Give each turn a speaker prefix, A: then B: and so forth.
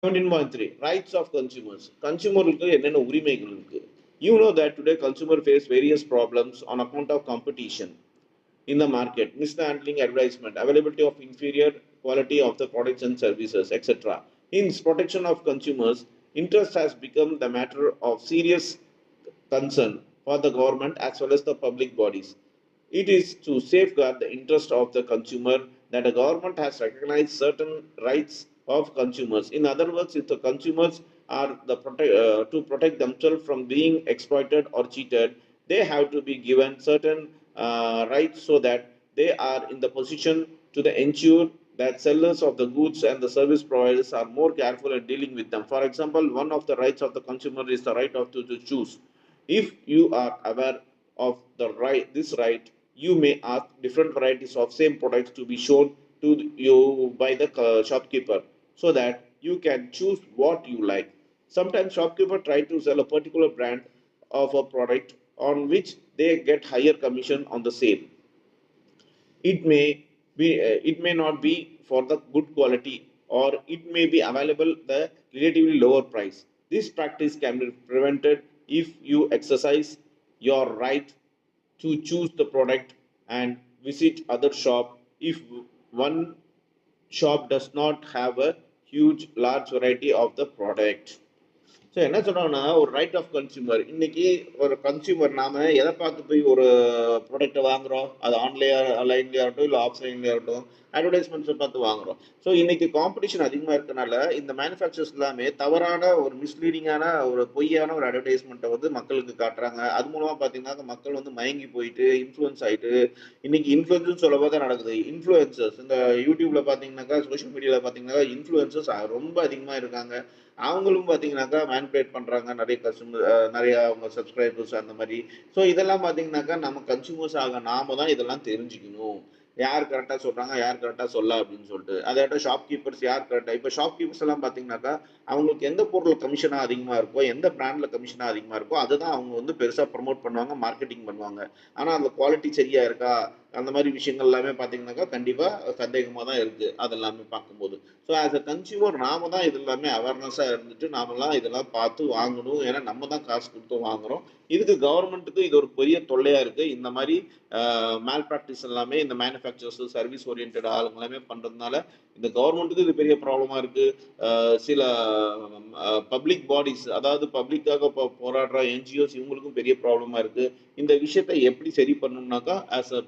A: 17.3 Rights of consumers. கன்சூமருக்கு என்னென்ன உரிமைகள் இருக்கு? You know that today consumer face various problems on account of competition in the market, mishandling advertisement, availability of inferior quality of the products and services, etc. Hence, protection of consumers' interest has become the matter of serious concern for the government as well as the public bodies. It is to safeguard the interest of the consumer that the government has recognized certain rights of consumers. In other words, if the consumers are to protect themselves from being exploited or cheated, they have to be given certain rights so that they are in the position to ensure that sellers of the goods and the service providers are more careful in dealing with them. For example, one of the rights of the consumer is the right of to choose. If you are aware of this right, you may ask different varieties of same products to be shown to you by the shopkeeper so that you can choose what you like. Sometimes shopkeeper try to sell a particular brand of a product on which they get higher commission on the sale. It may not be for the good quality or it may be available the relatively lower price. This practice can be prevented if you exercise your right to choose the product and visit other shop if one shop does not have a large variety of the product. So என்ன சொல்கிறாங்கன்னா ஒரு right of consumer இன்னைக்கு ஒரு consumer நாம எதை பார்த்து போய் ஒரு ப்ராடக்ட்டை வாங்குறோம், அது ஆன்லைன்லேயே ஆகட்டும் இல்லை ஆஃப்லைன்லேயே ஆகட்டும், அட்வர்டைஸ்மெண்ட்ஸை பார்த்து வாங்குறோம். ஸோ இன்னைக்கு காம்படிஷன் அதிகமாக இருக்கனால இந்த மேனுஃபேக்சர்ஸ் எல்லாமே தவறான ஒரு மிஸ்லீடிங்கான ஒரு பொய்யான ஒரு அட்வர்டைஸ்மெண்ட்டை வந்து மக்களுக்கு காட்டுறாங்க. அது மூலமாக பார்த்தீங்கன்னா மக்கள் வந்து மயங்கி போயிட்டு இன்ஃப்ளூயன்ஸ் ஆகிட்டு இன்னைக்கு இன்ஃப்ளூயன்ஸ் சொல்லவோ தான் நடக்குது. இன்ஃப்ளூயன்சர்ஸ் இந்த யூடியூப்ல பார்த்தீங்கன்னாக்கா, சோஷியல் மீடியாவில் பார்த்தீங்கன்னா இன்ஃப்ளூயன்சர்ஸ் ரொம்ப அதிகமாக இருக்காங்க. அவங்களும் பார்த்தீங்கன்னாக்கா மேனிபுலேட் பண்ணுறாங்க நிறைய கஸ்டமர், நிறைய அவங்க சப்ஸ்கிரைபர்ஸ் அந்த மாதிரி. ஸோ இதெல்லாம் பார்த்தீங்கன்னாக்கா நம்ம கன்சூமர்ஸ் ஆக நாம தான் இதெல்லாம் தெரிஞ்சுக்கணும். யார் கரெக்டாக சொல்கிறாங்க, யார் கரெக்டாக சொல்ல அப்படின்னு சொல்லிட்டு. அதாட்ட ஷாப்கீப்பர்ஸ் யார் கரெக்டாக இப்போ ஷாப்கீப்பர்ஸ் எல்லாம் பார்த்தீங்கன்னாக்கா அவங்களுக்கு எந்த பொருள் கமிஷனாக அதிகமாக இருக்கோ, எந்த பிராண்டில் கமிஷனாக அதிகமாக இருக்கோ அதை தான் அவங்க வந்து பெருசாக ப்ரமோட் பண்ணுவாங்க, மார்க்கெட்டிங் பண்ணுவாங்க. ஆனால் அந்த குவாலிட்டி சரியாக இருக்கா அந்த மாதிரி விஷயங்கள் எல்லாமே பார்த்தீங்கன்னாக்கா கண்டிப்பாக சந்தேகமாக தான் இருக்குது அதெல்லாமே பார்க்கும்போது. ஸோ ஆஸ் அ கன்சியூமர் நாம தான் இது எல்லாமே அவேர்னஸாக இருந்துட்டு நாமெல்லாம் இதெல்லாம் பார்த்து வாங்கணும். ஏன்னா நம்ம தான் காசு கொடுத்து வாங்குறோம். இதுக்கு கவர்மெண்ட்டுக்கு இது ஒரு பெரிய தொல்லையாக இருக்குது. இந்த மாதிரி மேல் ப்ராக்டிஸ் எல்லாமே இந்த மேனுஃபேக்சர்ஸ் சர்வீஸ் ஓரியன்ட் ஆளுங்க எல்லாமே பண்ணுறதுனால இந்த கவர்மெண்ட்டுக்கு இது பெரிய ப்ராப்ளமாக இருக்குது. சில பப்ளிக் பாடிஸ், அதாவது பப்ளிக்காக போராடுற என்ஜிஓஸ், இவங்களுக்கும் பெரிய ப்ராப்ளமாக இருக்குது. இந்த விஷயத்தை எப்படி சரி பண்ணணும்னாக்கா ஆஸ் அ